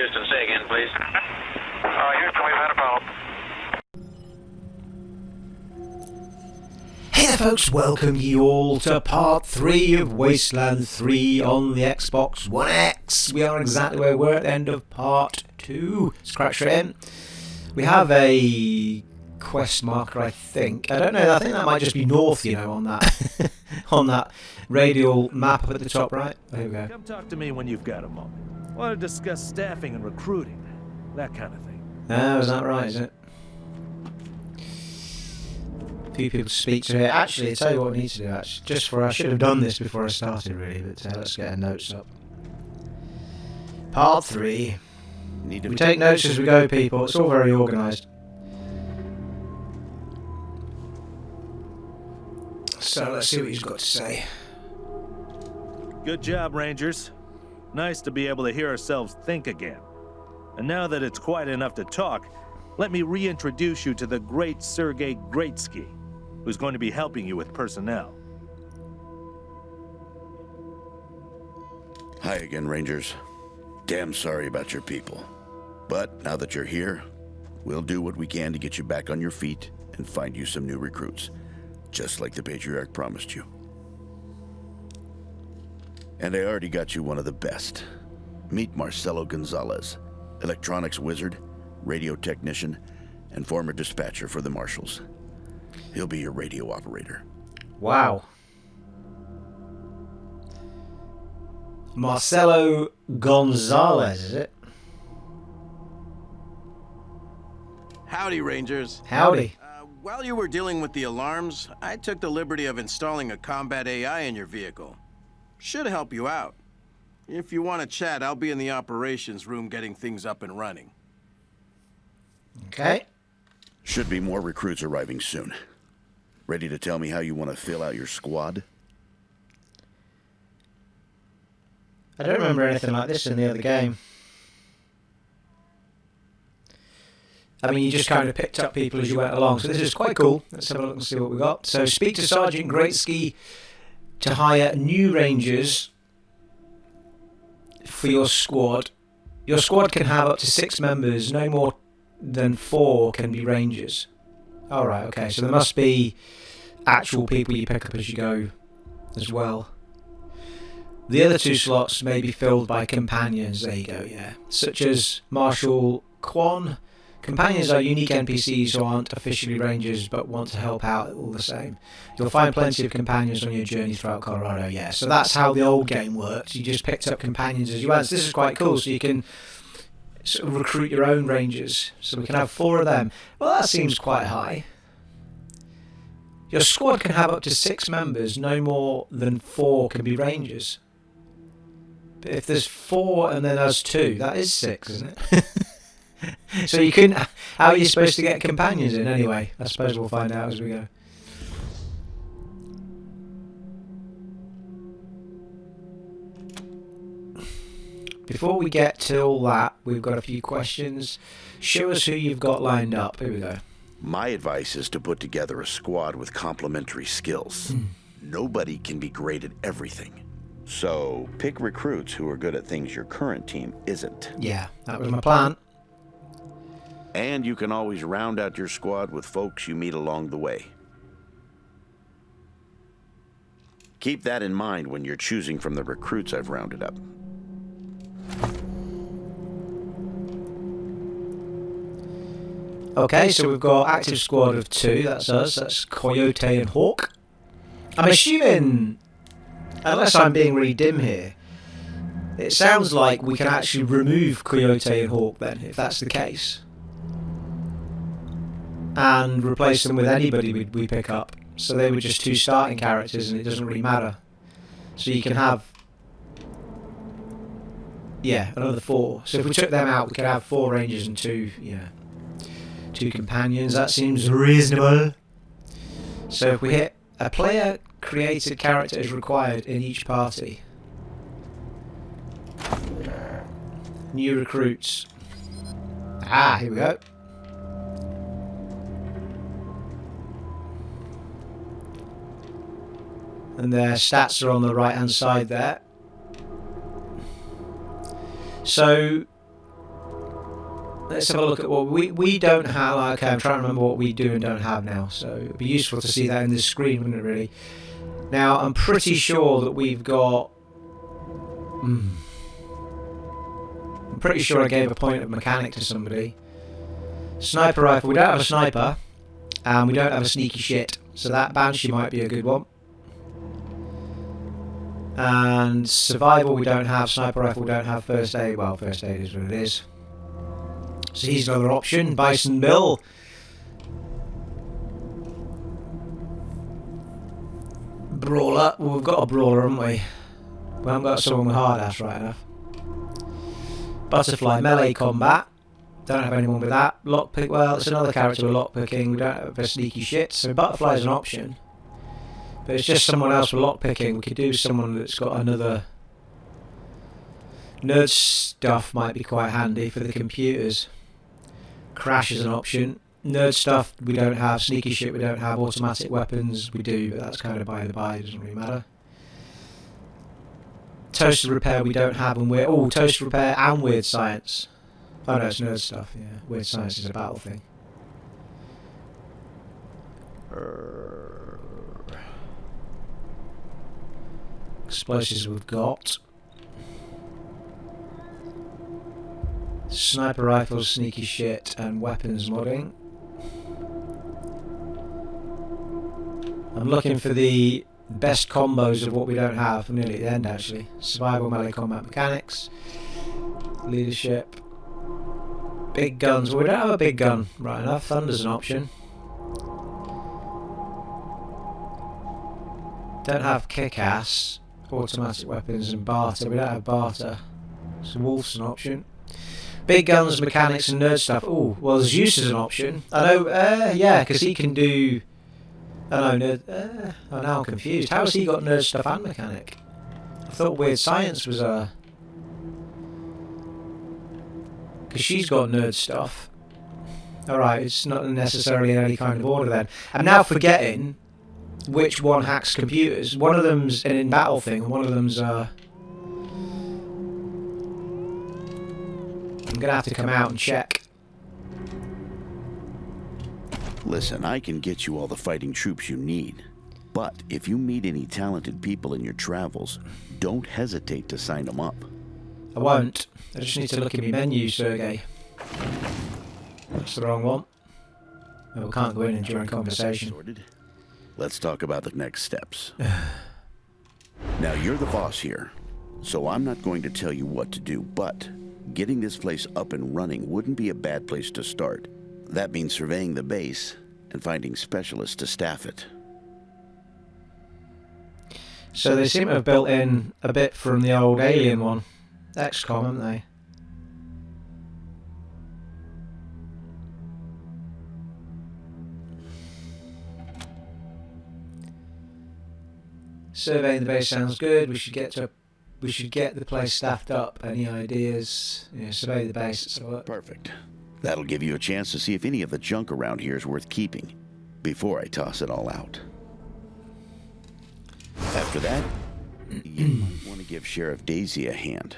Houston. Say again, please. Houston, we've had a problem. Hey there folks, welcome you all to part 3 of Wasteland 3 on the Xbox One X. We are exactly where we were at the end of part 2. Let's crack straight in. We have a quest marker, I think. I don't know, I think that might just be north, you know, on that on that radial map up at the top right. There we go. Come talk to me when you've got a moment. Want to discuss staffing and recruiting, that kind of thing. Oh, is that right, is it? A few people to speak to here. Actually, I'll tell you what we need to do, actually. Just for, I should have done this before I started, really, but let's get our notes up. Part 3. We take notes as we go, people. It's all very organised. So let's see what he's got to say. Good job, Rangers. Nice to be able to hear ourselves think again. And now that it's quiet enough to talk, let me reintroduce you to the great Sergei Greatsky, who's going to be helping you with personnel. Hi again, Rangers. Damn sorry about your people. But now that you're here, we'll do what we can to get you back on your feet and find you some new recruits, just like the Patriarch promised you. And I already got you one of the best. Meet Marcelo Gonzalez, electronics wizard, radio technician, and former dispatcher for the Marshals. He'll be your radio operator. Wow. Marcelo Gonzalez, is it? Howdy, Rangers. Howdy. While you were dealing with the alarms, I took the liberty of installing a combat AI in your vehicle. Should help you out. If you want to chat, I'll be in the operations room getting things up and running. Okay. Should be more recruits arriving soon. Ready to tell me how you want to fill out your squad? I don't remember anything like this in the other game. I mean, you just kind of picked up people as you went along, so this is quite cool. Let's have a look and see what we got. So, speak to Sergeant Greatsky to hire new Rangers for your squad. Your squad can have up to 6 members, no more than 4 can be Rangers. Alright, okay, so there must be actual people you pick up as you go as well. The other 2 slots may be filled by companions, there you go, yeah. Such as Marshal Kwon. Companions are unique NPCs who aren't officially Rangers but want to help out all the same. You'll find plenty of companions on your journey throughout Colorado, yeah. So that's how the old game worked. You just picked up companions as you went. So this is quite cool, so you can sort of recruit your own Rangers. So we can have 4 of them. Well, that seems quite high. Your squad can have up to 6 members, no more than 4 can be Rangers. But if there's 4 and then there's 2, that is 6, isn't it? So you couldn't. How are you supposed to get companions in anyway? I suppose we'll find out as we go. Before we get to all that, we've got a few questions. Show us who you've got lined up. Here we go. My advice is to put together a squad with complementary skills. Nobody can be great at everything. So pick recruits who are good at things your current team isn't. Yeah, that was my plan. And you can always round out your squad with folks you meet along the way. Keep that in mind when you're choosing from the recruits I've rounded up. Okay, so we've got active squad of 2, that's us, that's Coyote and Hawk. I'm assuming, unless I'm being really dim here, it sounds like we can actually remove Coyote and Hawk then, if that's the case. And replace them with anybody we pick up. So they were just 2 starting characters and it doesn't really matter. So you can have, yeah, another 4. So if we took them out, we could have 4 Rangers and 2, yeah, 2 companions. That seems reasonable. So if we hit a player created character is required in each party. New recruits. Ah, here we go. And their stats are on the right hand side there. So Let's have a look at what we don't have. Okay, I'm trying to remember what we do and don't have now. So it'd be useful to see that in this screen, wouldn't it? Really. Now I'm pretty sure that we've got. I'm pretty sure I gave a point of mechanic to somebody. Sniper rifle. We don't have a sniper, and we don't have a sneaky shit. So that banshee might be a good one. And survival we don't have. Sniper rifle we don't have. First aid. Well, first aid is what it is. So here's another option. Bison Bill. Brawler. Well, we've got a brawler, haven't we? We haven't got someone with hard ass right enough. Butterfly. Melee combat. Don't have anyone with that. Lockpick. Well, it's another character with lockpicking. We don't have a sneaky shit. So Butterfly is an option. But it's just someone else with lockpicking. We could do someone that's got another... Nerd stuff might be quite handy for the computers. Crash is an option. Nerd stuff we don't have. Sneaky shit we don't have. Automatic weapons we do, but that's kind of by the by. It doesn't really matter. Toasted repair we don't have, and we're... Oh, toasted repair and weird science. Oh no, it's nerd stuff, yeah. Weird science is a battle thing. Explosives we've got. Sniper rifles, sneaky shit, and weapons modding. I'm looking for the best combos of what we don't have. I'm nearly at the end actually. Survival, melee combat mechanics. Leadership. Big guns. Well, we don't have a big gun right enough. Thunder's an option. Don't have kick-ass. Automatic weapons and barter. We don't have barter. So Wolf's an option. Big guns, mechanics and nerd stuff. Oh, well, Zeus is an option. I know, yeah, because he can do... I know, nerd... oh, now I'm confused. How has he got nerd stuff and mechanic? I thought weird science was a... Because she's got nerd stuff. Alright, it's not necessarily in any kind of order then. I'm now forgetting which one hacks computers. One of them's an in-battle thing, and one of them's I'm gonna have to come out and check. Listen, I can get you all the fighting troops you need. But if you meet any talented people in your travels, don't hesitate to sign them up. I won't. I just need to look at my menu, Sergey. That's the wrong one. No, we can't go in during conversation. Sorted. Let's talk about the next steps. Now, you're the boss here, so I'm not going to tell you what to do, but getting this place up and running wouldn't be a bad place to start. That means surveying the base and finding specialists to staff it. So they seem to have built in a bit from the old Alien one. XCOM, haven't they? Surveying the base sounds good. We should get the place staffed up. Any ideas? Yeah, survey the base. So Perfect. That'll give you a chance to see if any of the junk around here is worth keeping before I toss it all out. After that, you might want to give Sheriff Daisy a hand.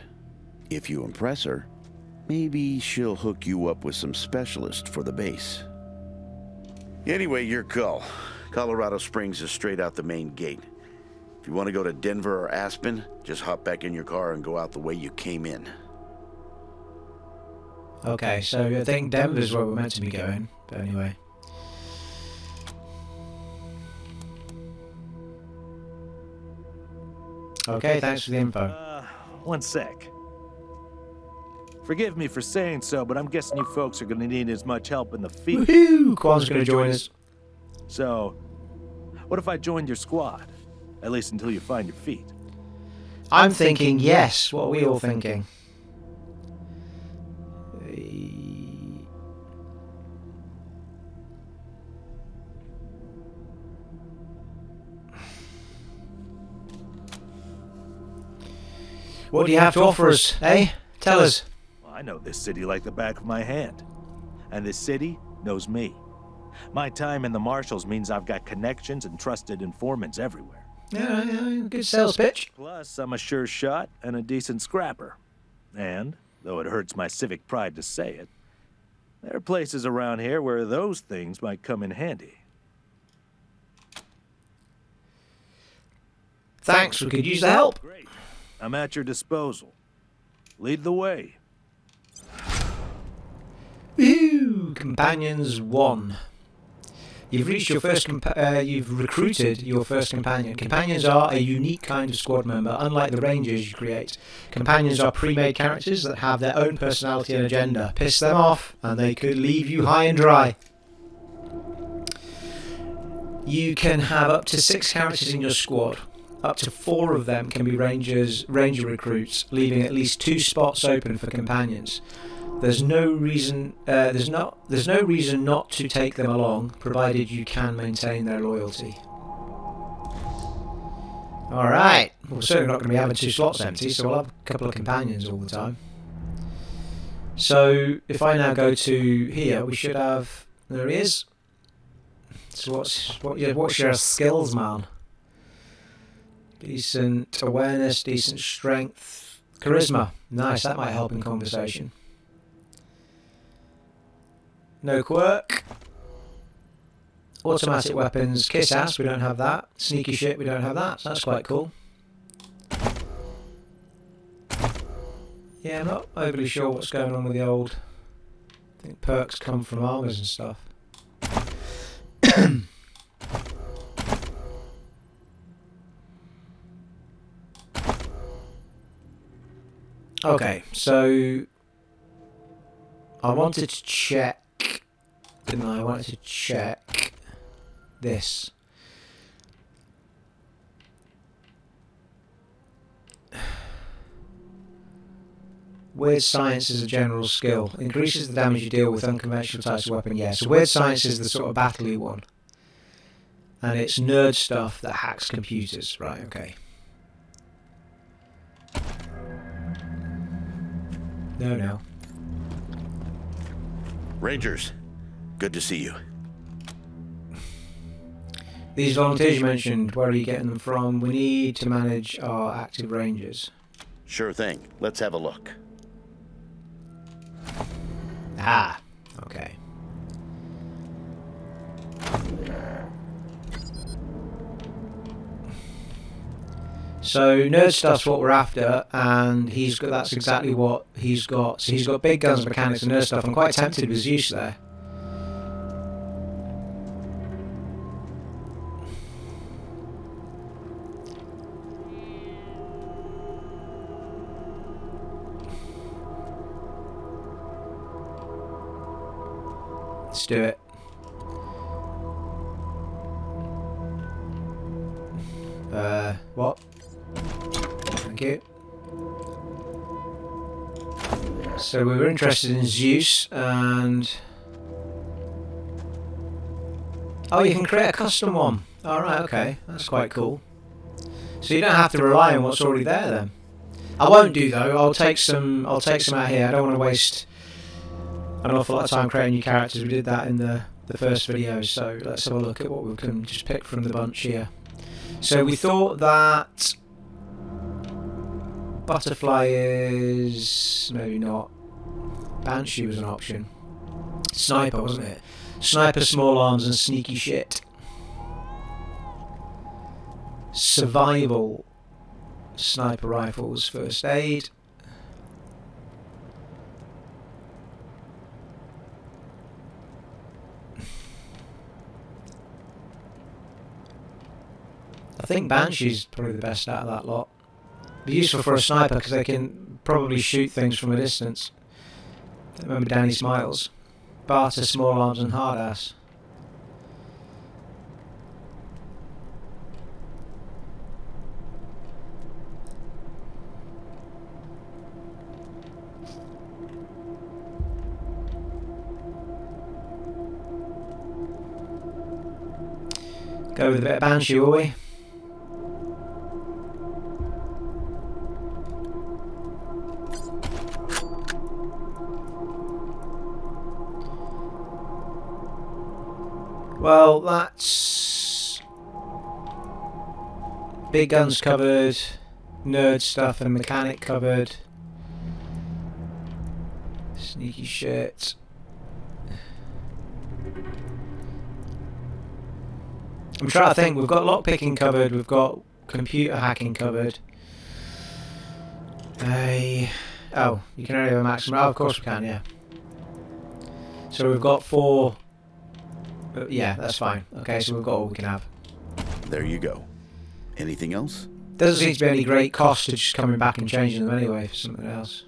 If you impress her, maybe she'll hook you up with some specialists for the base. Anyway, your call. Colorado Springs is straight out the main gate. If you want to go to Denver or Aspen, just hop back in your car and go out the way you came in. okay, so I think Denver's where we're meant to be going. But anyway. Okay, thanks for the info. One sec. Forgive me for saying so, but I'm guessing you folks are gonna need as much help in the field. Woohoo! Kwon's gonna join us. So, what if I joined your squad? At least until you find your feet. I'm thinking yes. What are we all thinking? What do you have to offer us, eh? Tell us. Well, I know this city like the back of my hand. And this city knows me. My time in the Marshals means I've got connections and trusted informants everywhere. Yeah, good sales pitch. Plus, I'm a sure shot and a decent scrapper. And, though it hurts my civic pride to say it, There are places around here where those things might come in handy. Thanks, we could use the help. Great. I'm at your disposal. Lead the way. Woo! Companions 1. You've reached your first you've recruited your first companion. Companions are a unique kind of squad member, unlike the rangers you create. Companions are pre-made characters that have their own personality and agenda. Piss them off, and they could leave you high and dry. You can have up to 6 characters in your squad. Up to 4 of them can be ranger recruits, leaving at least 2 spots open for companions. There's no reason not to take them along, provided you can maintain their loyalty. Alright, we're certainly not going to be having 2 slots empty, so we'll have a couple of companions all the time. So, if I now go to here, we should have... There he is. So what's your skills, man? Decent awareness, decent strength, charisma. Nice, that might help in conversation. No quirk. Automatic weapons, kiss ass, we don't have that. Sneaky shit, we don't have that, so that's quite cool. Yeah, I'm not overly sure what's going on with the old... I think perks come from armors and stuff. Okay, so... I wanted to check... Didn't I? I wanted to check this. Weird science is a general skill. Increases the damage you deal with unconventional types of weapon. Yeah, so weird science is the sort of battle-y one. And it's nerd stuff that hacks computers. Right, okay. No. Rangers, good to see you. These volunteers you mentioned, where are you getting them from? We need to manage our active rangers. Sure thing. Let's have a look. Ah, okay. So nerd stuff's what we're after, and that's exactly what he's got. So he's got big guns, mechanics, and nerd stuff. I'm quite tempted with Zeus there. Let's do it. What? Thank you. So we were interested in Zeus, and... Oh, you can create a custom one. Alright, okay. That's quite cool. So you don't have to rely on what's already there then. I won't do though. I'll take some out here. I don't want to waste an awful lot of time creating new characters. We did that in the first video, so let's have a look at what we can just pick from the bunch here. So we thought that Butterfly is... maybe not. Banshee was an option. Sniper, wasn't it? Sniper, small arms, and sneaky shit. Survival. Sniper rifles, first aid. I think Banshee's probably the best out of that lot. Be useful for a sniper because they can probably shoot things from a distance. Remember Danny Smiles? Barter, small arms, and hard ass. Go with a bit of Banshee, will we? Well, that's... big guns covered, nerd stuff and mechanic covered, sneaky shit. I'm trying to think. We've got lockpicking covered. We've got computer hacking covered. Oh, you can only have a maximum. Oh, of course we can. Yeah. So we've got 4. Yeah, that's fine. Okay, so we've got all we can have. There you go. Anything else? Doesn't seem to be any great cost to just coming back and changing them anyway for something else.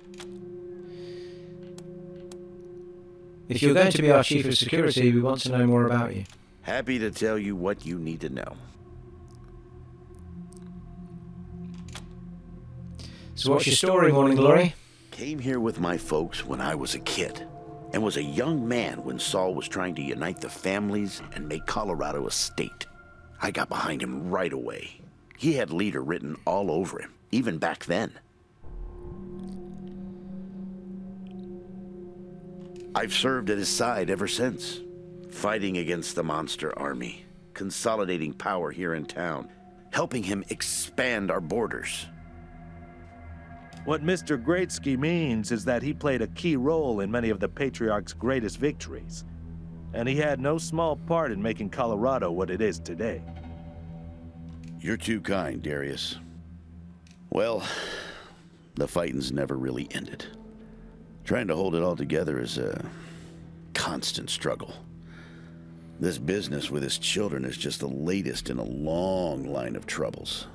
If you're going to be our chief of security, we want to know more about you. Happy to tell you what you need to know. So what's your story, Morning Glory? Came here with my folks when I was a kid, and was a young man when Saul was trying to unite the families and make Colorado a state. I got behind him right away. He had leader written all over him, even back then. I've served at his side ever since, fighting against the monster army, consolidating power here in town, helping him expand our borders. What Mr. Greatsky means is that he played a key role in many of the Patriarch's greatest victories, and he had no small part in making Colorado what it is today. You're too kind, Darius. Well, the fighting's never really ended. Trying to hold it all together is a constant struggle. This business with his children is just the latest in a long line of troubles.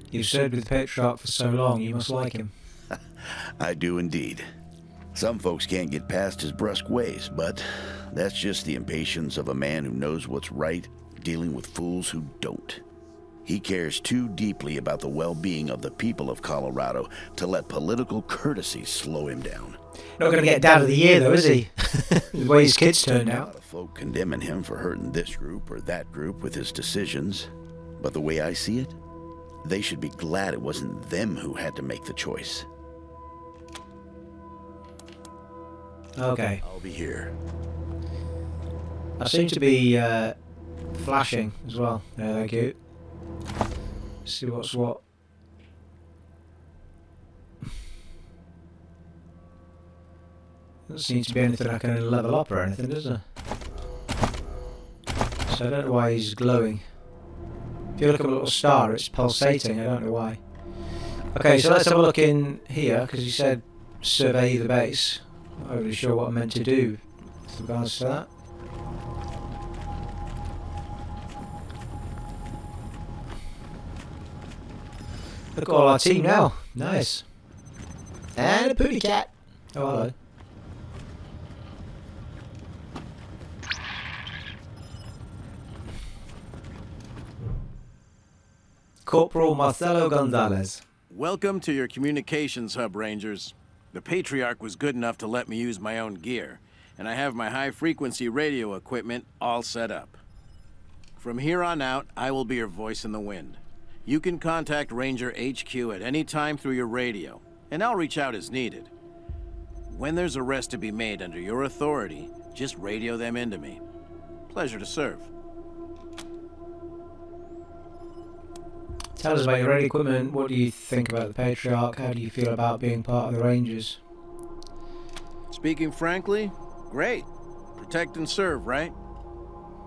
You've served with the Patriarch for so long, you must like him. I do indeed. Some folks can't get past his brusque ways, but that's just the impatience of a man who knows what's right, dealing with fools who don't. He cares too deeply about the well-being of the people of Colorado to let political courtesy slow him down. Not going to get Dad of the Year, though, is he? The way his kids turned A out. lot of folk condemning him for hurting this group or that group with his decisions. But the way I see it, they should be glad it wasn't them who had to make the choice. Okay. I'll be here. I seem to be flashing as well. Yeah, thank you. See what's what. Doesn't seem to be anything I can level up or anything, does there? So I don't know why he's glowing. If you look at a little star, it's pulsating. I don't know why. Okay, so let's have a look in here, because you said survey the base. Not really sure what I'm meant to do with regards to that. Look at all our team now. Nice. And a pooty cat. Oh, hello. Corporal Marcelo Gonzalez. Welcome to your communications hub, Rangers. The Patriarch was good enough to let me use my own gear, and I have my high-frequency radio equipment all set up. From here on out, I will be your voice in the wind. You can contact Ranger HQ at any time through your radio, and I'll reach out as needed. When there's arrests to be made under your authority, just radio them into me. Pleasure to serve. Tell us about your radio equipment. What do you think about the Patriarch? How do you feel about being part of the Rangers? Speaking frankly, great. Protect and serve, right?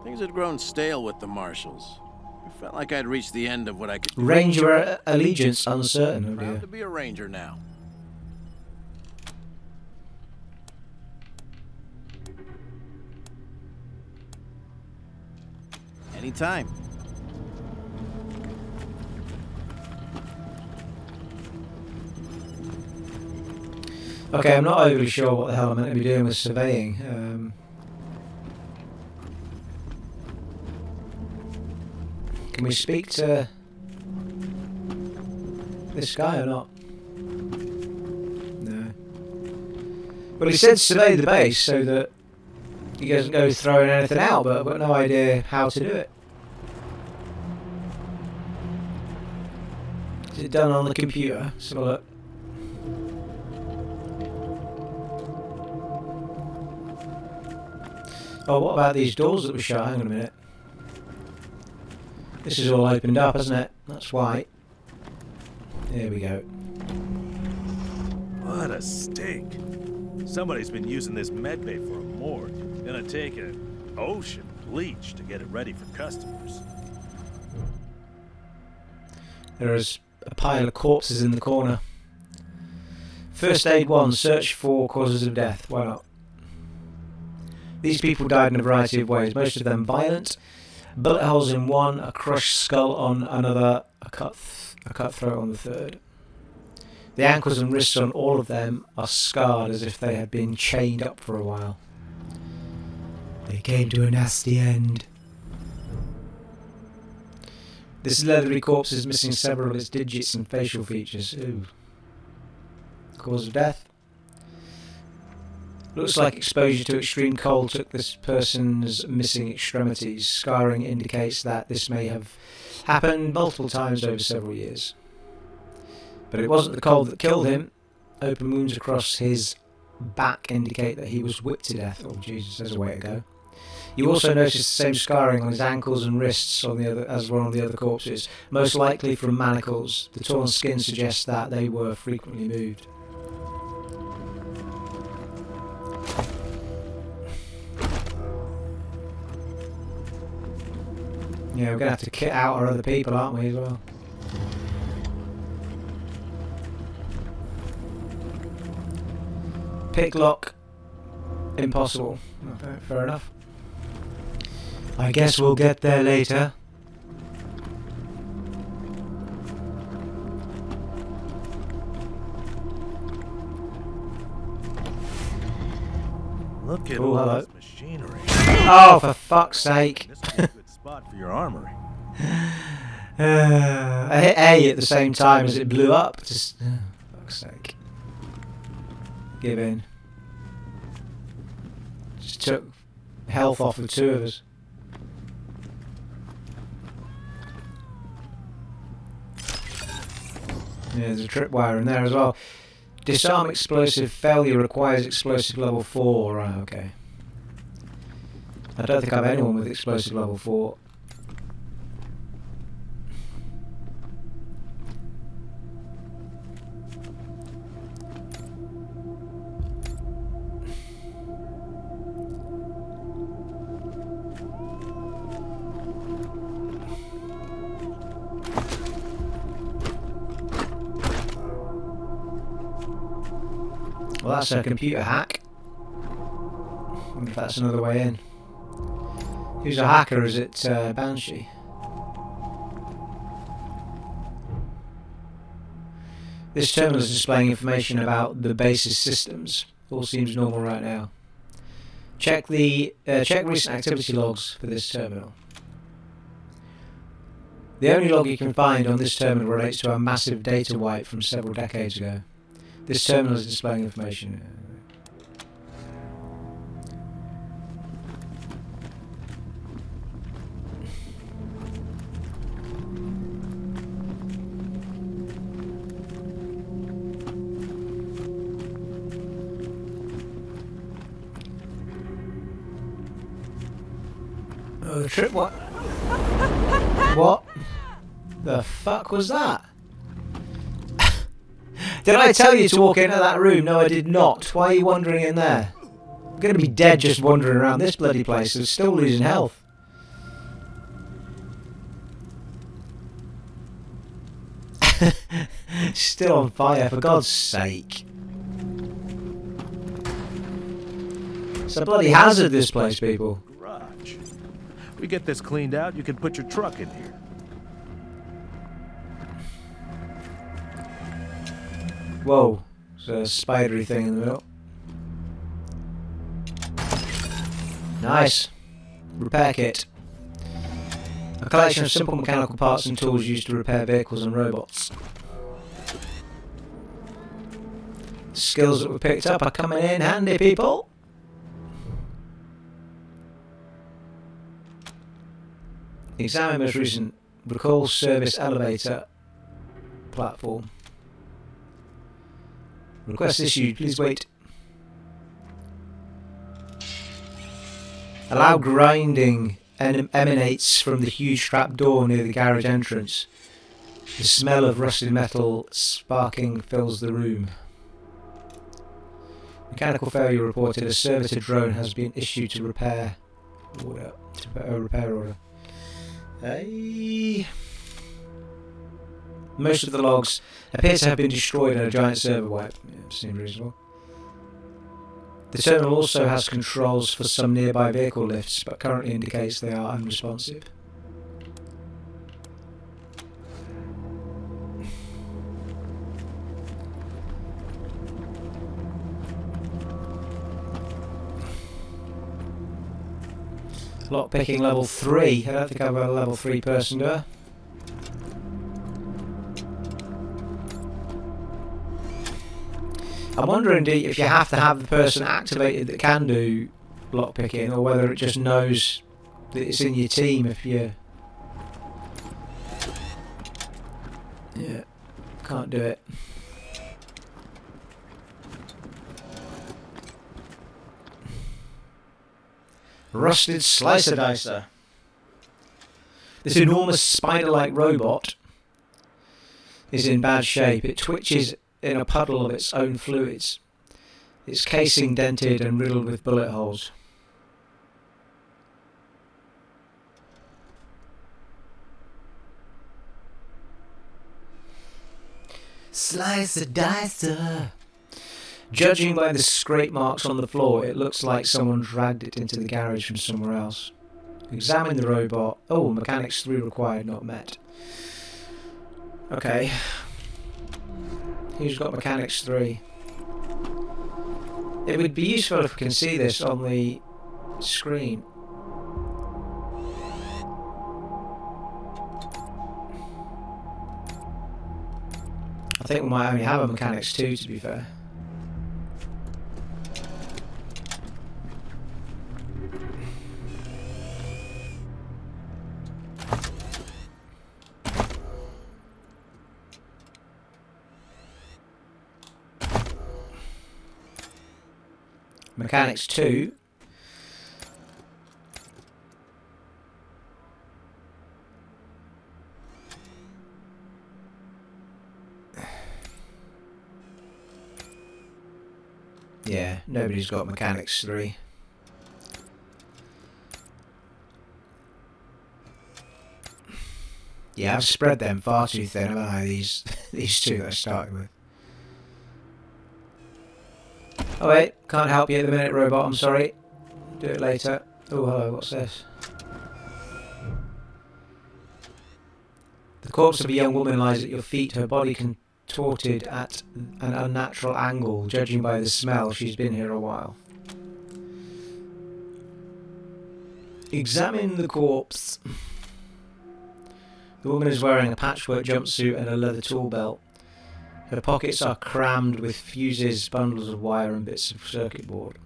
Things had grown stale with the Marshals. I felt like I'd reached the end of what I could do. Ranger allegiance uncertain. Oh Proud dear. to be a Ranger now. Anytime. Okay, I'm not overly sure what the hell I'm meant to be doing with surveying. Can we speak to this guy or not? No. Well, he said survey the base so that he doesn't go throwing anything out, but I've got no idea how to do it. Is it done on the computer? Let's have a look. Oh, what about these doors that were shut? Hang on a minute. This is all opened up, hasn't it? That's white. There we go. What a stink. Somebody's been using this medbay for a morgue. Gonna take an ocean bleach to get it ready for customers. There is a pile of corpses in the corner. First aid 1, search for causes of death. Why not? These people died in a variety of ways, most of them violent. Bullet holes in one, a crushed skull on another, a cut throat on the third. The ankles and wrists on all of them are scarred as if they had been chained up for a while. They came to a nasty end. This leathery corpse is missing several of its digits and facial features. Ooh. Cause of death? Looks like exposure to extreme cold took this person's missing extremities. Scarring indicates that this may have happened multiple times over several years. But it wasn't the cold that killed him. Open wounds across his back indicate that he was whipped to death. Oh Jesus, there's a way to go. You also notice the same scarring on his ankles and wrists on the other, as one of the other corpses, most likely from manacles. The torn skin suggests that they were frequently moved. Yeah, we're going to have to kit out our other people, aren't we, as well? Pick lock. Impossible. Okay, fair enough. I guess we'll get there later. Look at Ooh, all hello. this machinery. Oh, for fuck's sake. This is a good spot for your armory. I hit A at the same time as it blew up. Just, fuck's sake. Give in. Just took health off of 2 of us. Yeah, there's a tripwire in there as well. Disarm explosive. Failure requires explosive level 4. Right, okay. I don't think I have anyone with explosive level 4. Well, that's a computer hack. I wonder if that's another way in. Who's a hacker? Is it Banshee? This terminal is displaying information about the base's systems. All seems normal right now. Check recent activity logs for this terminal. The only log you can find on this terminal relates to a massive data wipe from several decades ago. This terminal is displaying information. Oh, the trip, what? What the fuck was that? Did I tell you to walk into that room? No, I did not. Why are you wandering in there? I'm going to be dead just wandering around this bloody place and still losing health. Still on fire, for God's sake. It's a bloody hazard, this place, people. Garage. We get this cleaned out, you can put your truck in here. Whoa, there's a spidery thing in the middle. Nice. Repair kit. A collection of simple mechanical parts and tools used to repair vehicles and robots. The skills that we picked up are coming in handy, people. Examine most recent recall service elevator platform. Request issued, please wait. A loud grinding emanates from the huge trapdoor near the garage entrance. The smell of rusted metal sparking fills the room. Mechanical failure reported. A servitor drone has been issued to repair order. Repair order. Hey. Most of the logs appear to have been destroyed in a giant server wipe. Yeah, seems reasonable. The terminal also has controls for some nearby vehicle lifts, but currently indicates they are unresponsive. Lockpicking level 3. I don't think I've got a level 3 person, do I? I'm wondering if you have to have the person activated that can do lockpicking, or whether it just knows that it's in your team if you... Yeah, can't do it. Rusted slicer dicer. This enormous spider-like robot is in bad shape. It twitches in a puddle of its own fluids. Its casing dented and riddled with bullet holes. Slicer dicer. Judging by the scrape marks on the floor, it looks like someone dragged it into the garage from somewhere else. Examine the robot. Oh, mechanics 3 required, not met. Okay. Who's got mechanics 3? It would be useful if we can see this on the screen. I think we might only have a mechanics 2, to be fair. Mechanics 2. Yeah, nobody's got mechanics 3. Yeah, I've spread them far too thin, haven't I? These two that I started with. Oh wait, can't help you at the minute, robot, I'm sorry. Do it later. Oh hello, what's this? The corpse of a young woman lies at your feet, her body contorted at an unnatural angle. Judging by the smell, she's been here a while. Examine the corpse. The woman is wearing a patchwork jumpsuit and a leather tool belt. Her pockets are crammed with fuses, bundles of wire and bits of circuit board.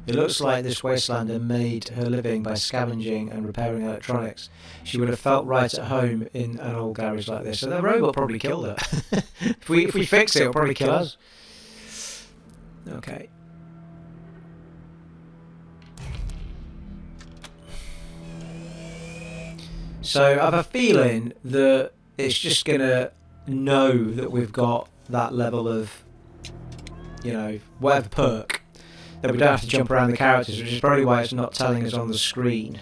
It looks like this wastelander made her living by scavenging and repairing electronics. She would have felt right at home in an old garage like this. So the robot probably killed her. If we fix it, it'll probably kill us. Okay. So I have a feeling that it's just going to know that we've got that level of, you know, whatever perk, that we don't have to jump around the characters, which is probably why it's not telling us on the screen.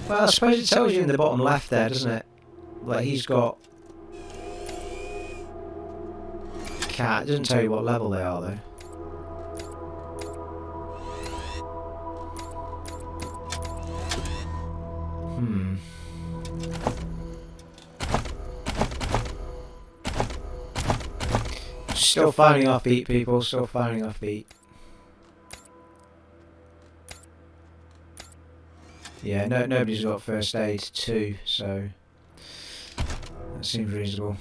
Well, I suppose it tells you in the bottom left there, doesn't it? Like he's got cat. It doesn't tell you what level they are though. Still finding our feet, people. Still finding our feet. Yeah, nobody's got first aid too, so that seems reasonable.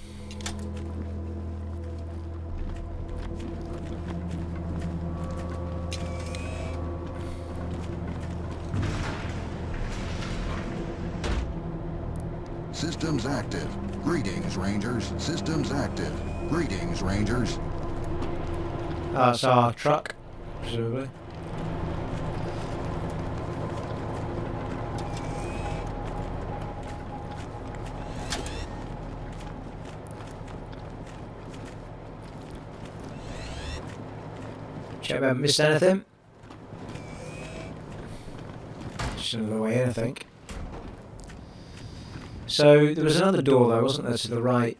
Systems active. Greetings, Rangers. Systems active. Greetings, Rangers. That's our truck, presumably. Check if I haven't missed anything. Just another way in, I think. So there was another door though, wasn't there, to the right?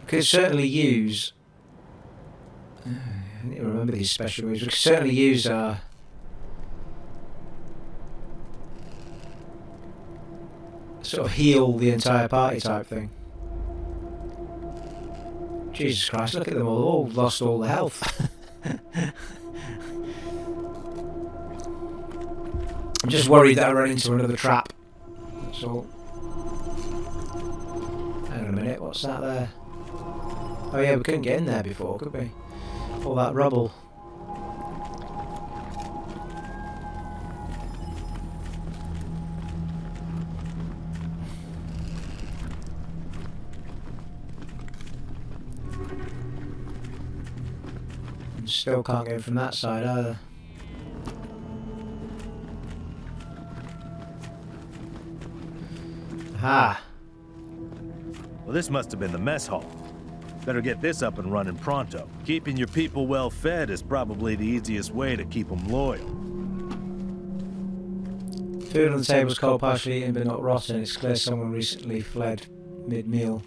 Could certainly use. I need to remember these special moves. We could certainly use sort of heal the entire party type thing. Jesus Christ! Look at them all lost all the health. I'm just worried that I run into another trap. That's all. Hang on a minute. What's that there? Oh yeah, we couldn't get in there before, could we? All that rubble. And still can't get in from that side either. Aha! Well, this must have been the mess hall. Better get this up and running pronto. Keeping your people well fed is probably the easiest way to keep them loyal. Food on the table is cold, partially eaten but not rotten. It's clear someone recently fled mid-meal.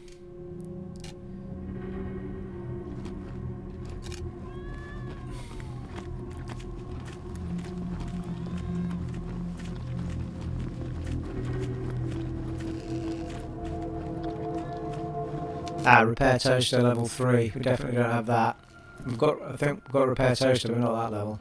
Repair toaster level 3. We definitely don't have that. I think we've got a repair toaster, but not that level.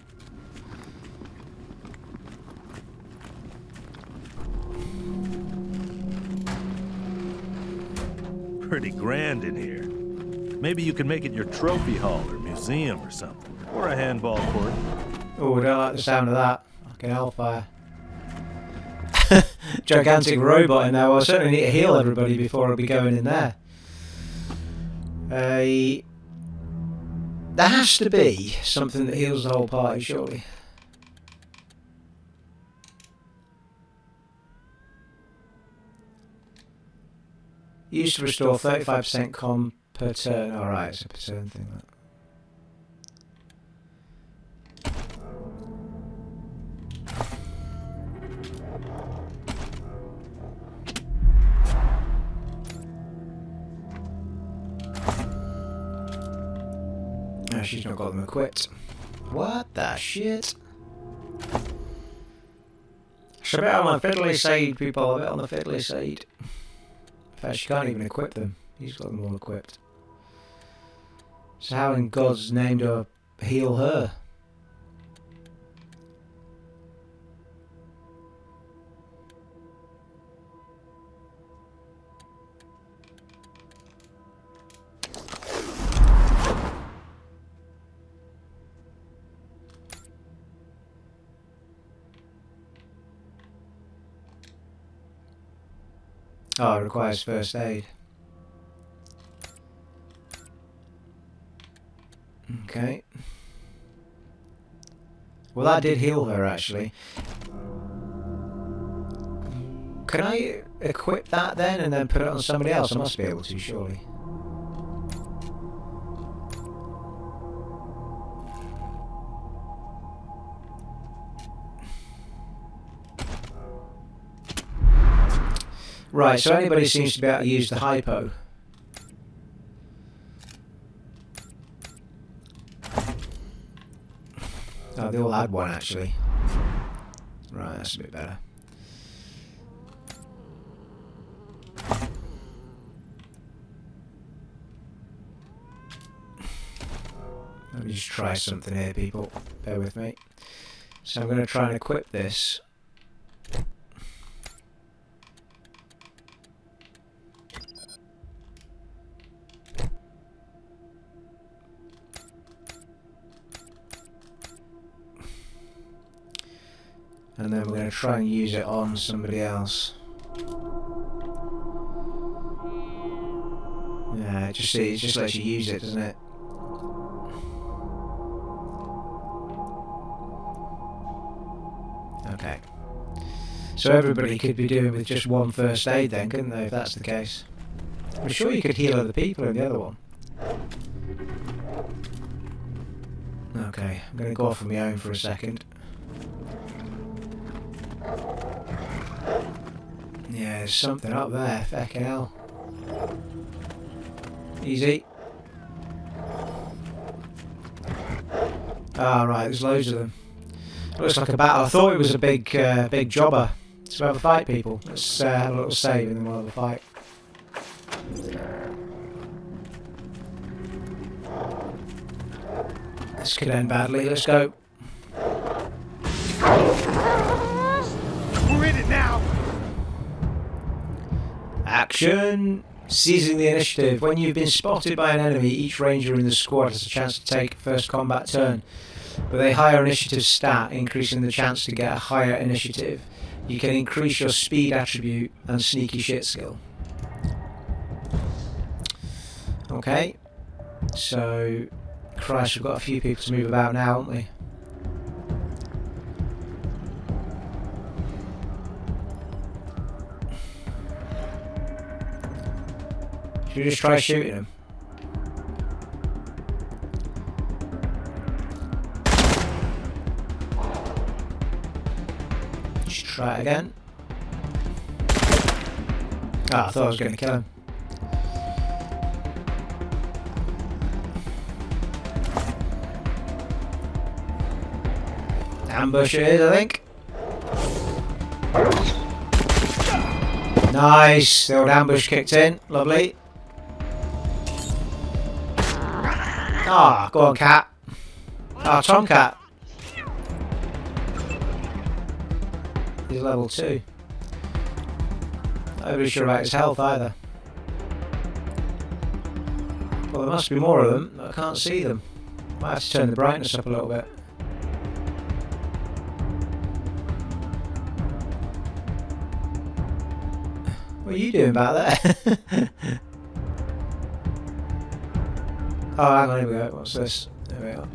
Pretty grand in here. Maybe you can make it your trophy hall or museum or something. Or a handball court. Oh, I don't like the sound of that. Fucking hellfire. Gigantic robot in there. Well, I certainly need to heal everybody before I'll be going in there. There has to be something that heals the whole party, surely. Used to restore 35% com per turn. Alright, it's a per turn thing. That. No, she's not got them equipped. What the shit? It's a bit on the fiddly side, people. A bit on the fiddly side. In fact, she can't even equip them. He's got them all equipped. So how in God's name do I heal her? Oh, it requires first aid. Okay. Well, that did heal her, actually. Can I equip that then and then put it on somebody else? I must be able to, surely. Right, so anybody seems to be able to use the hypo. Oh, they all had one actually. Right, that's a bit better. Let me just try something here, people. Bear with me. So I'm going to try and equip this. And then we're going to try and use it on somebody else. Yeah, it just lets you use it, doesn't it? Okay. So everybody could be doing with just one first aid then, couldn't they, if that's the case? I'm sure you could heal other people in the other one. Okay, I'm going to go off on my own for a second. Yeah, there's something up there, fucking hell. Easy. Ah, right, there's loads of them. Looks like a battle. I thought it was a big jobber. Let's have a fight, people. Let's have a little save and then we'll have a fight. This could end badly. Let's go. We're in it now. Action! Seizing the initiative. When you've been spotted by an enemy, each ranger in the squad has a chance to take first combat turn. With a higher initiative stat, increasing the chance to get a higher initiative, you can increase your speed attribute and sneaky shit skill. Okay. So, Christ, we've got a few people to move about now, haven't we? Should we just try shooting him? Just try it again. Ah, I thought I was going to kill him. Ambush it is, I think. Nice, the old ambush kicked in, lovely. Ah, go on, cat. Ah, Tomcat. He's level 2. Not really sure about his health either. Well, there must be more of them, but I can't see them. Might have to turn the brightness up a little bit. What are you doing back there? Oh, hang on, here we go. What's this? There we are.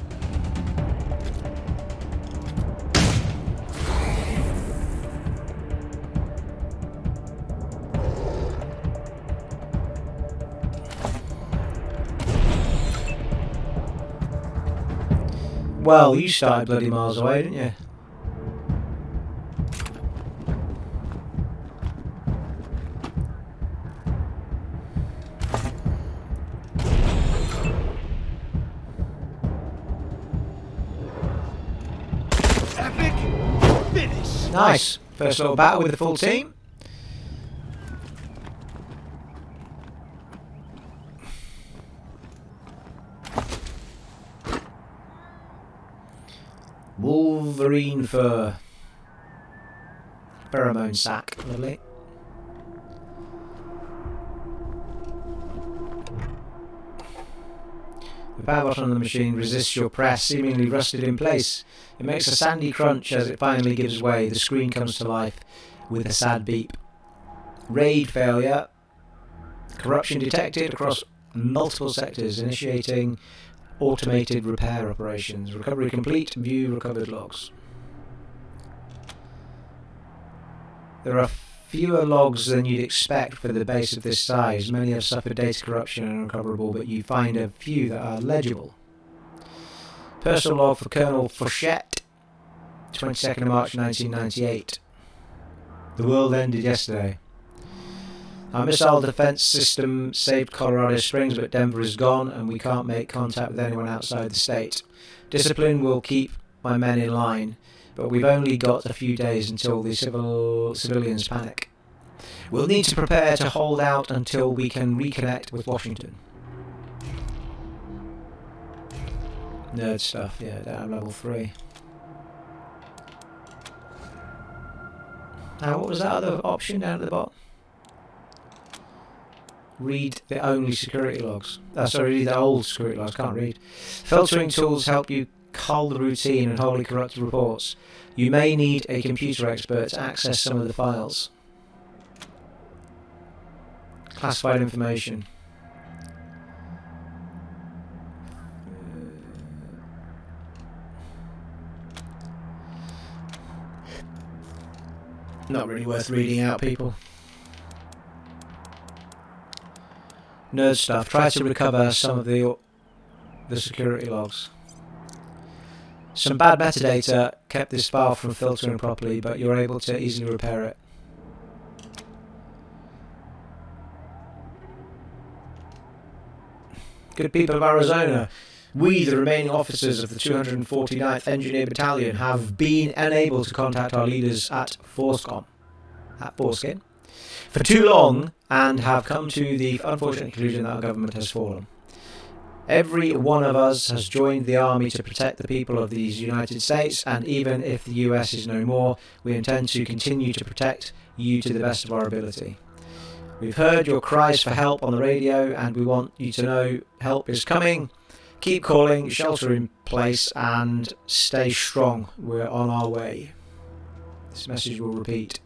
Well, you started bloody miles away, didn't you? Nice. First little battle with the full team. Wolverine fur. Pheromone sac. Lovely. The power button on the machine resists your press, seemingly rusted in place. It makes a sandy crunch as it finally gives way. The screen comes to life with a sad beep. Raid failure. Corruption detected across multiple sectors, initiating automated repair operations. Recovery complete. View recovered logs. There are fewer logs than you'd expect for the base of this size. Many have suffered data corruption and are unrecoverable, but you find a few that are legible. Personal log for Colonel Fourchette, 22nd of March 1998. The world ended yesterday. Our missile defense system saved Colorado Springs, but Denver is gone and we can't make contact with anyone outside the state. Discipline will keep my men in line, but we've only got a few days until the civilians panic. We'll need to prepare to hold out until we can reconnect with Washington. Nerd stuff, yeah, down level 3. Now, what was that other option down at the bottom? Read the only security logs. Sorry, read the old security logs, can't read. Filtering tools help you cull the routine and wholly corrupted reports. You may need a computer expert to access some of the files. Classified information. Not really worth reading out, people. nerd stuff. Try to recover some of the security logs. Some bad metadata kept this file from filtering properly, but you're able to easily repair it. Good people of Arizona, we, the remaining officers of the 249th Engineer Battalion, have been unable to contact our leaders at Foreskin for too long, and have come to the unfortunate conclusion that our government has fallen. Every one of us has joined the army to protect the people of these United States, and even if the US is no more, we intend to continue to protect you to the best of our ability. We've heard your cries for help on the radio, and we want you to know help is coming. Keep calling, shelter in place, and stay strong. We're on our way. This message will repeat.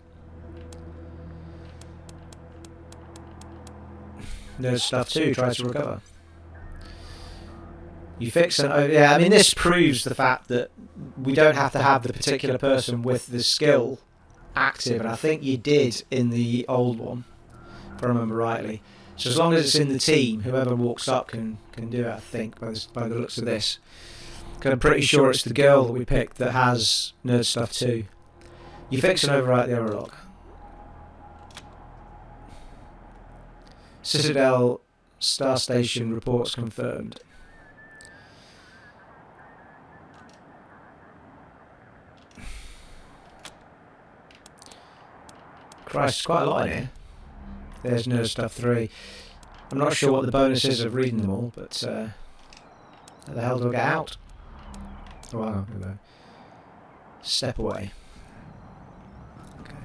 There's stuff too, try to recover. You fix it. Yeah, I mean, this proves the fact that we don't have to have the particular person with the skill active, and I think you did in the old one, if I remember rightly. So as long as it's in the team, whoever walks up can do it, I think, by the looks of this. Because I'm pretty sure it's the girl that we picked that has nerd stuff too. You fix and overwrite the error log. Citadel Star Station reports confirmed. Christ, quite a lot in here. There's nerd stuff 3. I'm not sure what the bonus is of reading them all, but how the hell do I get out? Oh, hang on, here we go. Step away. Okay.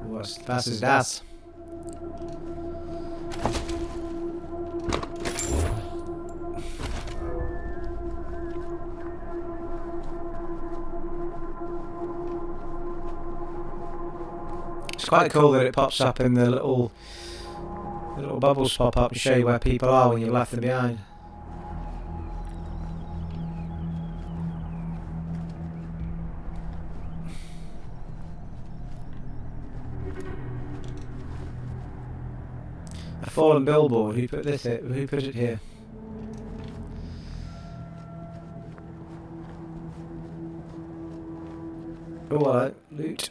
What's fast as that? It's quite cool that it pops up in the little bubbles pop up to show you where people are when you've left them behind. A fallen billboard. Who put this here? Who put it here? Oh, hello. Loot.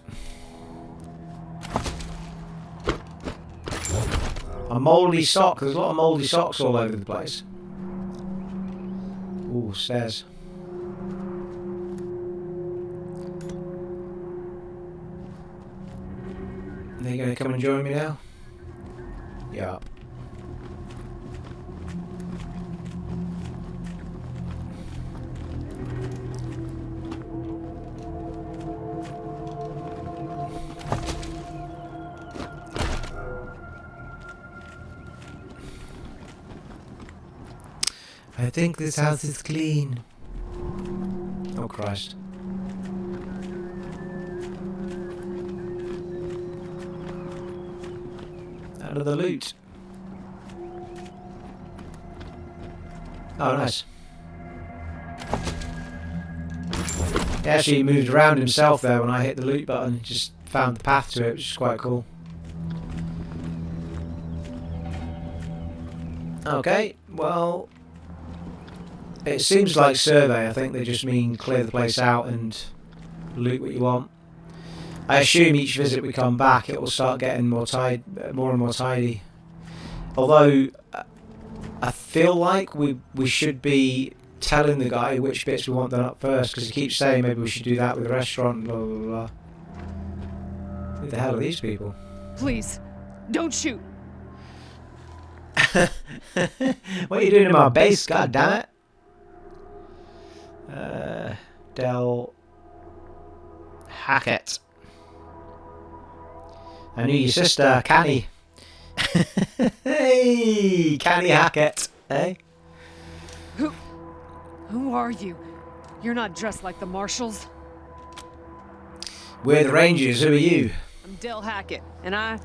A mouldy sock. There's a lot of mouldy socks all over the place. Ooh, stairs. Are you going to come and join me now? Yeah. I think this house is clean. Oh Christ. Out of the loot. Oh nice. He actually moved around himself there when I hit the loot button. Just found the path to it, which is quite cool. Okay, well, it seems like survey. I think they just mean clear the place out and loot what you want. I assume each visit we come back, it will start getting more and more tidy. Although I feel like we should be telling the guy which bits we want done up first, because he keeps saying maybe we should do that with the restaurant. Blah blah blah. Who the hell are these people? Please, don't shoot. What are you doing in my base? God damn it! Hacket. I knew your sister, Canny. Hey, Canny Hacket. Hey. Who are you? You're not dressed like the marshals. We're the Rangers. Who are you? I'm Del Hackett, and I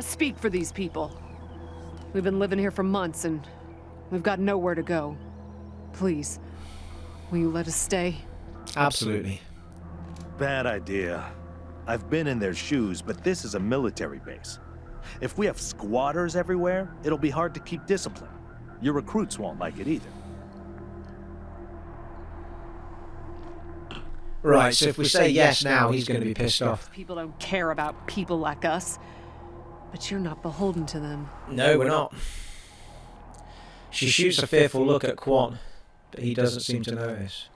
speak for these people. We've been living here for months, and we've got nowhere to go. Please, will you let us stay? Absolutely. Bad idea. I've been in their shoes, but this is a military base. If we have squatters everywhere, it'll be hard to keep discipline. Your recruits won't like it either. Right, so if we say yes now, he's going to be pissed off. People don't care about people like us. But you're not beholden to them. No, we're not. She shoots a fearful look at Kwon, but he doesn't seem to notice.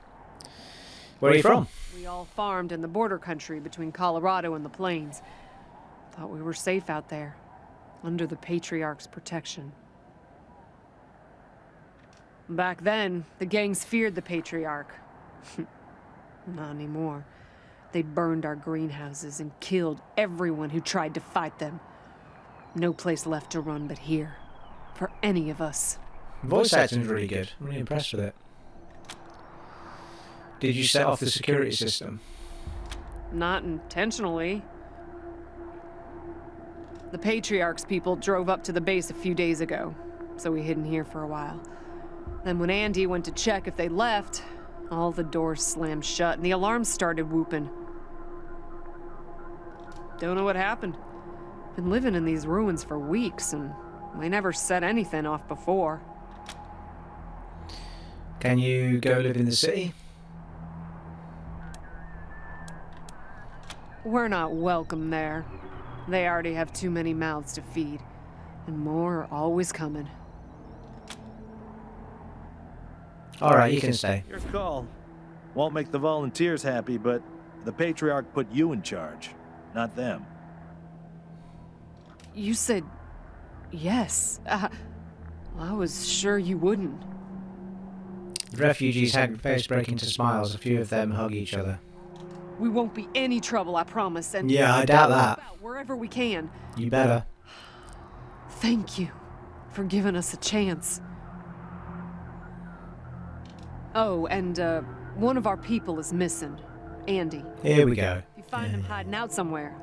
Where are you from? We all farmed in the border country between Colorado and the plains. Thought we were safe out there, under the Patriarch's protection. Back then, the gangs feared the Patriarch. Not anymore. They burned our greenhouses and killed everyone who tried to fight them. No place left to run but here, for any of us. Voice acting's really good. I'm really impressed with it. Did you set off the security system? Not intentionally. The Patriarch's people drove up to the base a few days ago, so we hid in here for a while. Then when Andy went to check if they left, all the doors slammed shut and the alarms started whooping. Don't know what happened. Been living in these ruins for weeks, and we never set anything off before. Can you go live in the city? We're not welcome there. They already have too many mouths to feed, and more are always coming. Alright, you can stay. Your call. Won't make the volunteers happy, but the Patriarch put you in charge, not them. You said yes. I was sure you wouldn't. The refugees had face break into smiles. A few of them hug each other. We won't be any trouble, I promise. And Yeah, I doubt that. wherever we can. You better. Thank you for giving us a chance. Oh, and one of our people is missing. Andy. Here we go. If you find him hiding out somewhere,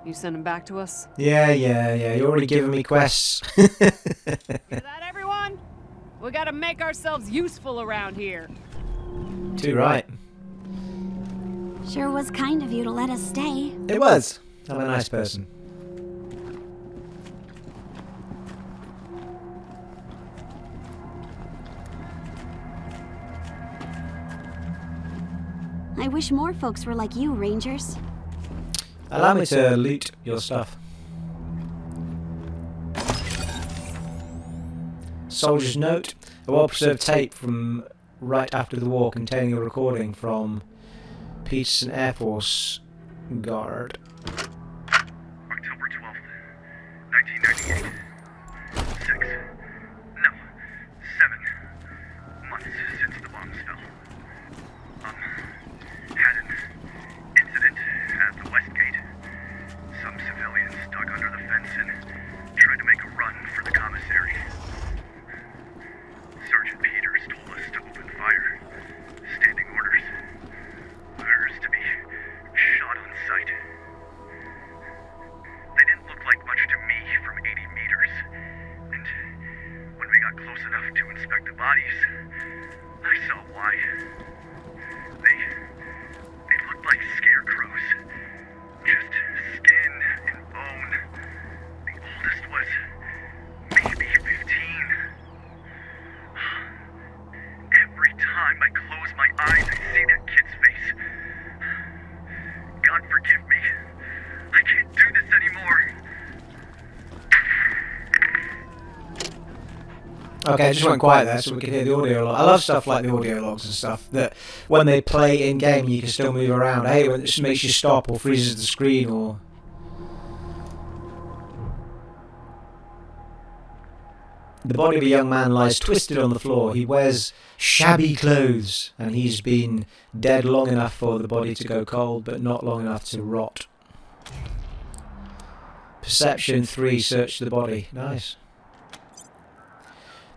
you send him back to us? Yeah. You're already giving me quests. Hear that, everyone? We gotta make ourselves useful around here. Too right. Sure was kind of you to let us stay. It was. I'm a nice person. I wish more folks were like you, Rangers. Allow me to loot your stuff. Soldier's note. A well-preserved tape from right after the war containing a recording from Peterson Air Force Guard. October 12th, 1998. 6. No. 7 months since the bombs fell. Had an incident at the West Gate. Some civilians dug under the fence and tried to make a run for the commissary. Sergeant Peters told us to open fire. Standing orders. Orders to be shot on sight. They didn't look like much to me from 80 meters. And when we got close enough to inspect the bodies, I saw why. They looked like scarecrows. Just skin and bone. The oldest was maybe 15. Every time I close my eyes, I see that kid's face. God forgive me. I can't do this anymore. Okay, I just went quiet there so we could hear the audio log. I love stuff like the audio logs and stuff that when they play in game you can still move around. I hate when it just makes you stop or freezes the screen or... The body of a young man lies twisted on the floor. He wears shabby clothes and he's been dead long enough for the body to go cold but not long enough to rot. Perception 3, search the body. Nice.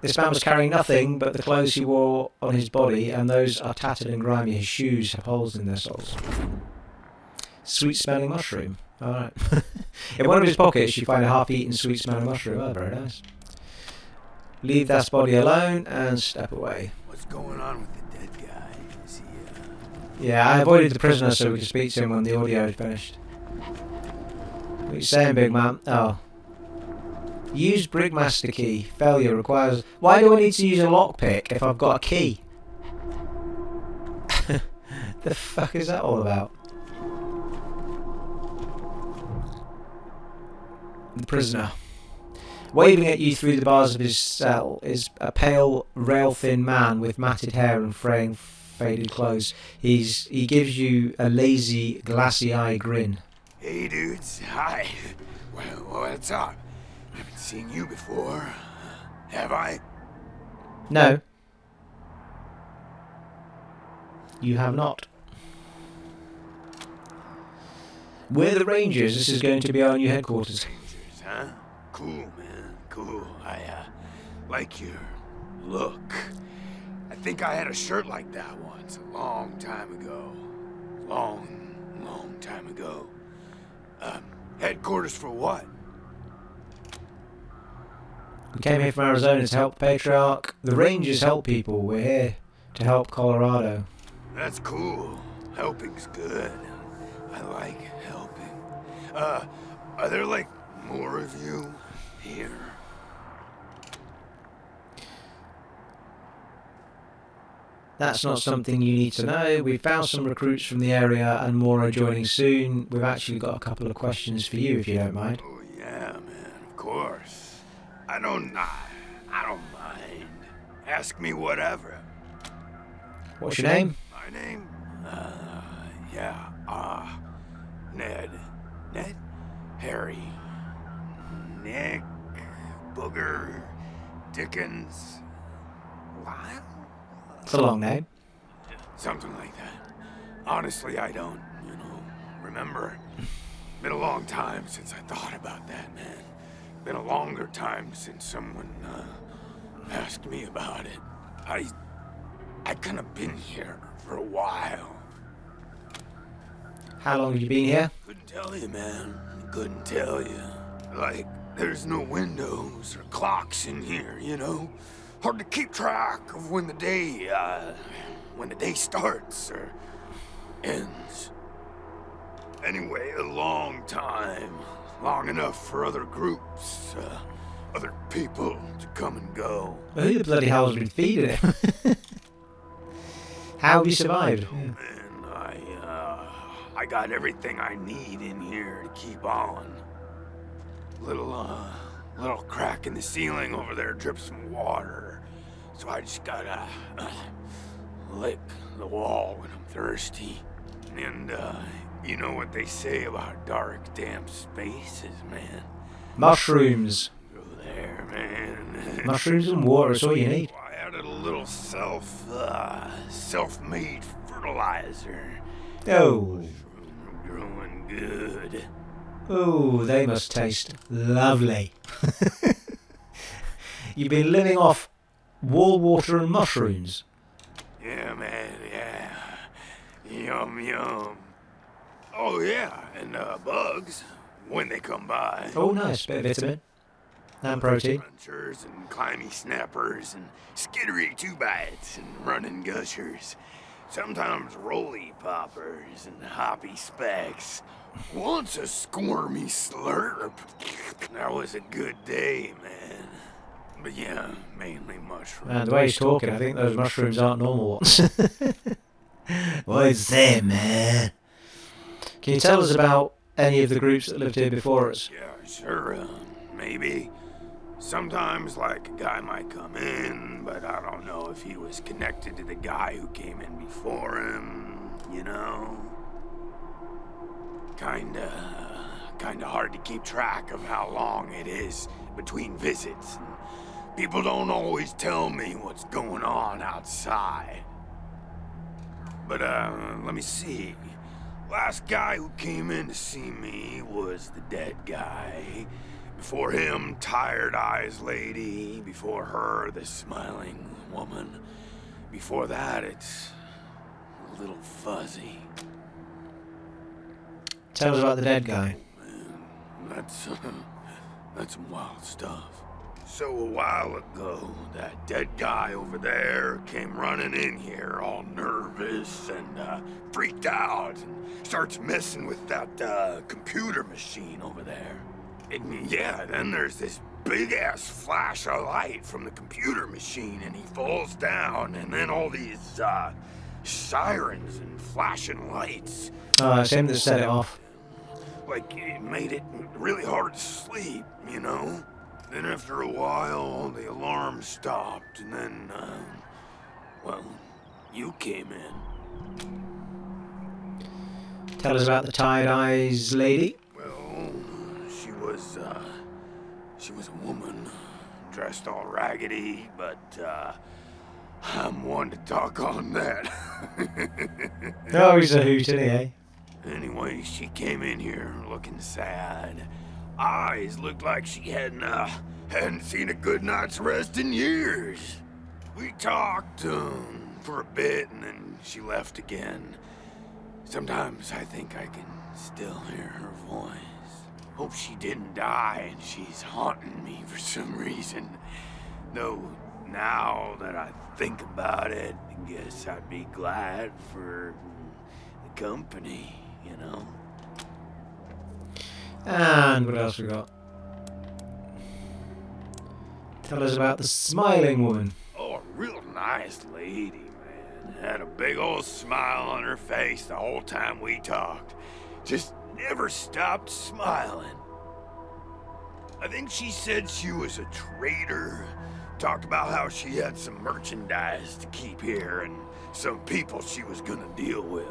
This man was carrying nothing but the clothes he wore on his body, and those are tattered and grimy. His shoes have holes in their soles. Sweet-smelling mushroom. Alright. In one of his pockets, you find a half-eaten sweet-smelling mushroom. Oh, very nice. Leave that body alone and step away. Was What's going on with the dead guy? Is he, Yeah, I avoided the prisoner so we could speak to him when the audio had finished. What are you saying, big man? Oh. Use Brigmaster key. Failure requires... Why do I need to use a lockpick if I've got a key? The fuck is that all about? The prisoner. Waving at you through the bars of his cell is a pale, rail-thin man with matted hair and fraying, faded clothes. He gives you a lazy, glassy-eye grin. Hey, dudes. Hi. Well, what's up? Haven't seen you before. Have I? No. You have not. We're the Rangers. This is going to be our new headquarters. Rangers, huh? Cool, man. Cool. I like your look. I think I had a shirt like that once, a long time ago. Long time ago. Headquarters for what? We came here from Arizona to help Patriarch. The Rangers help people. We're here to help Colorado. That's cool. Helping's good. I like helping. Are there, like, more of you here? That's not something you need to know. We've found some recruits from the area and more are joining soon. We've actually got a couple of questions for you if you don't mind. Oh, yeah, man, of course. I don't mind. Ask me whatever. What's your name? My name? Ned. Ned? Harry. Nick. Booger. Dickens. Lyle? It's a long name. Something like that. Honestly, I don't, remember. Been a long time since I thought about that, man. Been a longer time since someone, asked me about it. I kind of been here for a while. How long have you been here? Couldn't tell you, man. Couldn't tell you. Like, there's no windows or clocks in here, Hard to keep track of when the day starts or ends. Anyway, a long time. Long enough for other groups, other people to come and go. Well, who the bloody hell has been feeding him? How have you survived? Oh, man, I got everything I need in here to keep on. Little crack in the ceiling over there drips some water. So I just gotta lick the wall when I'm thirsty. And, you know what they say about dark, damp spaces, man. Mushrooms. Go there, man. Mushrooms and water is all you need. I added a little self-made fertilizer. Oh. Growing good. Oh, they must taste lovely. You've been living off wall water and mushrooms. Yeah, man, yeah. Yum. Oh, yeah, and bugs, when they come by. Oh, nice. Bit of vitamin. And protein. Crunchers and climby snappers and skittery two-bites and running gushers. Sometimes roly poppers and hoppy specks. Once a squirmy slurp. That was a good day, man. But yeah, mainly mushrooms. And the way he's talking, I think those mushrooms aren't normal ones. What is that, man? Can you tell us about any of the groups that lived here before us? Yeah, sure, maybe. Sometimes, like, a guy might come in, but I don't know if he was connected to the guy who came in before him, Kinda hard to keep track of how long it is between visits. And people don't always tell me what's going on outside. But, let me see. Last guy who came in to see me was the dead guy. Before him, Tired Eyes Lady. Before her, the Smiling Woman. Before that, it's a little fuzzy. Tell us about the dead guy. Man, that's some wild stuff. So a while ago, that dead guy over there came running in here all nervous and freaked out and starts messing with that computer machine over there. And yeah, then there's this big-ass flash of light from the computer machine and he falls down and then all these sirens and flashing lights. Oh, it's him that set it off. Like, it made it really hard to sleep, you know? Then after a while, the alarm stopped, and then, well, you came in. Tell us about the tired eyes lady. Well, she was a woman, dressed all raggedy, but, I'm one to talk on that. Oh, he's a hoot, isn't he, eh? Anyway, she came in here looking sad. Eyes looked like she hadn't seen a good night's rest in years. We talked for a bit and then she left again. Sometimes I think I can still hear her voice. Hope she didn't die and she's haunting me for some reason. Though now that I think about it, I guess I'd be glad for the company, you know? And what else we got? Tell us about the smiling woman. Oh, a real nice lady, man. Had a big old smile on her face the whole time we talked. Just never stopped smiling. I think she said she was a trader. Talked about how she had some merchandise to keep here and some people she was gonna deal with.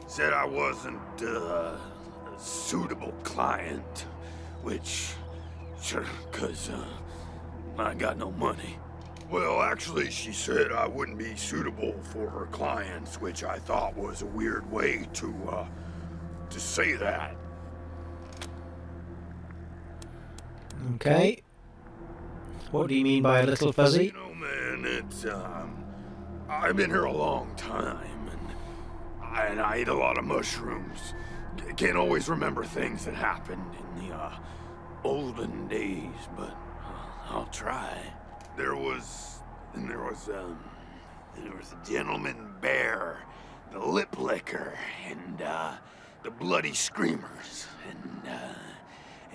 Said I wasn't, a suitable client, which, sure, 'cause, I got no money. Well, actually, she said I wouldn't be suitable for her clients, which I thought was a weird way to say that. Okay. What do you mean by a little fuzzy? You know, man, it's, I've been here a long time, and I eat a lot of mushrooms. Can't always remember things that happened in the, olden days, but I'll try. There was a gentleman bear, the lip licker, and, the bloody screamers,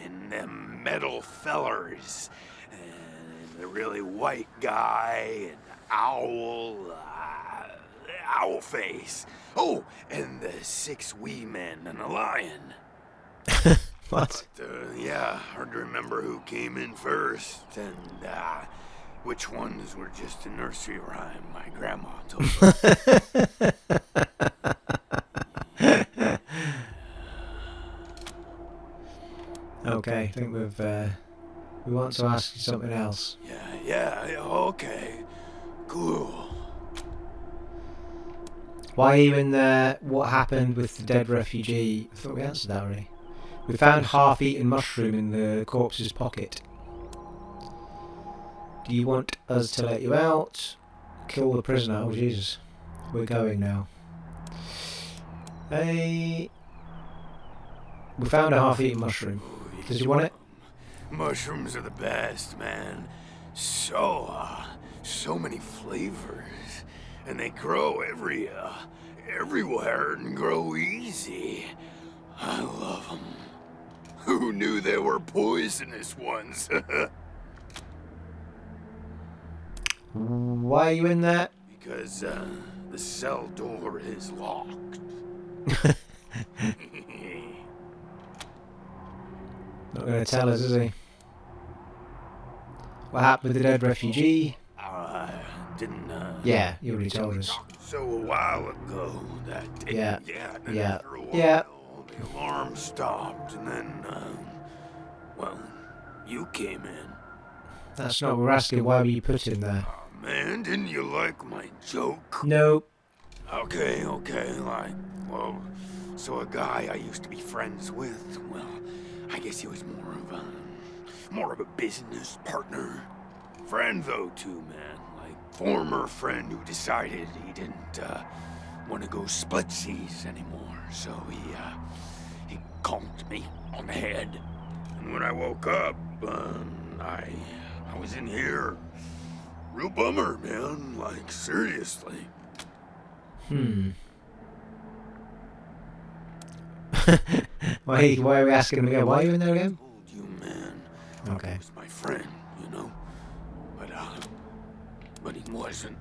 and them metal fellers, and the really white guy, and owl face. Oh, and the 6 wee men and a lion. What? But, yeah, hard to remember who came in first, and, which ones were just a nursery rhyme my grandma told us. Okay, I think we want to ask you something else. Yeah, okay. Cool. Why are you in there? What happened with the dead refugee? I thought we answered that already. We found half-eaten mushroom in the corpse's pocket. Do you want us to let you out? Kill the prisoner? Oh, Jesus. We're going now. Hey. We found a half-eaten mushroom. Does you want it? Mushrooms are the best, man. So many flavors. And they grow everywhere and grow easy. I love them. Who knew there were poisonous ones? Why are you in there? Because, the cell door is locked. Not going to tell us, is he? What happened with the dead refugee? Didn't, Yeah, you already told us. So a while ago, Yeah. Then Yeah. after a while, Yeah. the alarm stopped, and then, well, you came in. That's not what we're asking. Why were you put in there? Man, didn't you like my joke? Nope. Okay, well, so a guy I used to be friends with, well, I guess he was more of a business partner. Friend, though, too, man. Like, former friend who decided he didn't, want to go splitsies anymore, so he conked me on the head. And when I woke up, I was in here. Real bummer, man. Like, seriously. Why are we asking him again? Why are you in there again? Told you, man. Okay. He was my friend, you know? But he wasn't.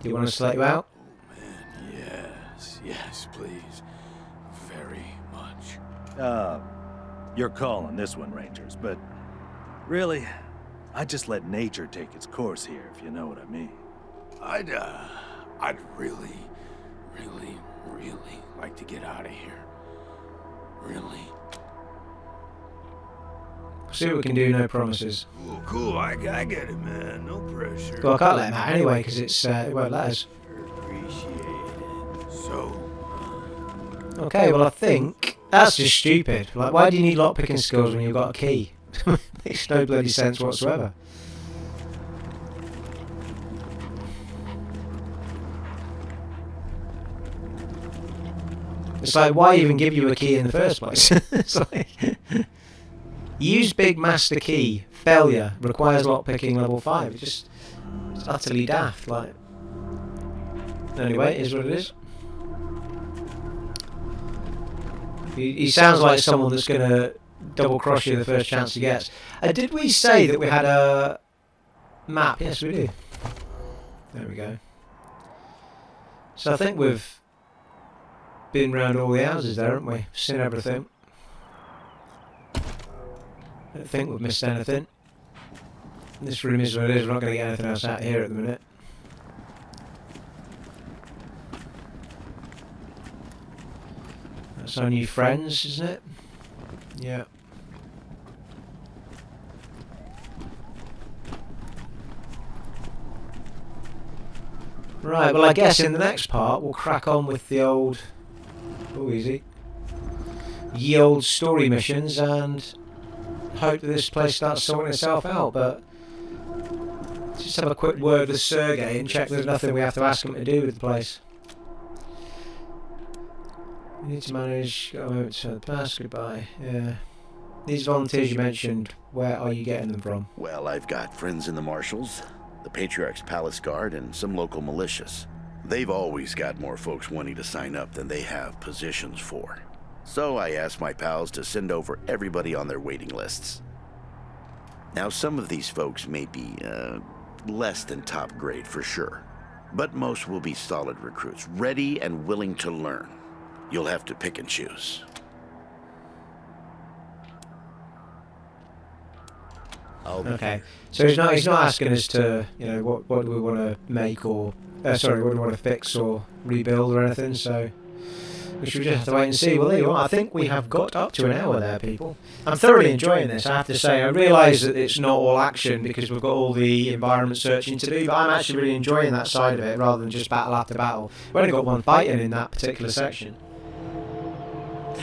Do you want us to let you out? Oh, man, yes, please. Very much. Your call on this one, Rangers, but really, I'd just let nature take its course here, if you know what I mean. I'd really like to get out of here. Really. See what we can do, no promises. Cool, I get it, man. No pressure. Well, I can't let him out anyway, because it won't let us. Appreciate it. So, Okay, well I think that's just stupid. Like, why do you need lockpicking skills when you've got a key? Makes no bloody sense whatsoever. It's like, why even give you a key in the first place? It's like, use Big Master Key. Failure requires lockpicking level 5. It's utterly daft. Like, anyway, it is what it is. He sounds like someone that's going to double cross you the first chance he gets. Did we say that we had a map? Yes, we do. There we go. So I think we've been round all the houses there, haven't we? Seen everything. I don't think we've missed anything. This room is what it is. We're not going to get anything else out here at the minute. That's our new friends, isn't it? Yeah. Right, well I guess in the next part we'll crack on with the old... Oh, easy. Ye old story missions and hope that this place starts sorting itself out, but... Just have a quick word with Sergey and check there's nothing we have to ask him to do with the place. You need to manage, got a moment to the past, goodbye. Yeah. These volunteers you mentioned, where are you getting them from? Well, I've got friends in the Marshals, the Patriarch's Palace Guard, and some local militias. They've always got more folks wanting to sign up than they have positions for. So I asked my pals to send over everybody on their waiting lists. Now, some of these folks may be, less than top grade for sure, but most will be solid recruits, ready and willing to learn. You'll have to pick and choose. Okay, so he's not asking us to, you know, what do we want to make or, what do we want to fix or rebuild or anything, so we should just have to wait and see. Well, there you are. I think we have got up to an hour there, people. I'm thoroughly enjoying this, I have to say. I realise that it's not all action because we've got all the environment searching to do, but I'm actually really enjoying that side of it rather than just battle after battle. We've only got one fighting in that particular section.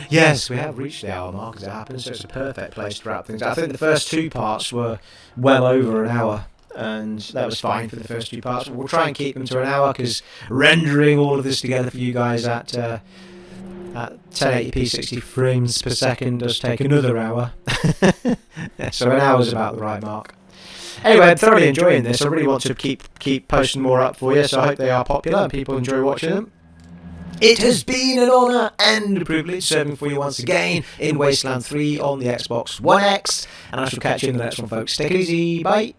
Yes, we have reached the hour mark as it happens, so it's a perfect place to wrap things up. I think the first two parts were well over an hour, and that was fine for the first two parts. We'll try and keep them to an hour, because rendering all of this together for you guys at 1080p 60 frames per second does take another hour. So an hour is about the right mark. Anyway, I'm thoroughly enjoying this. I really want to keep posting more up for you, so I hope they are popular and people enjoy watching them. It has been an honour and a privilege serving for you once again in Wasteland 3 on the Xbox One X, and I shall catch you in the next one, folks. Take it easy, bye.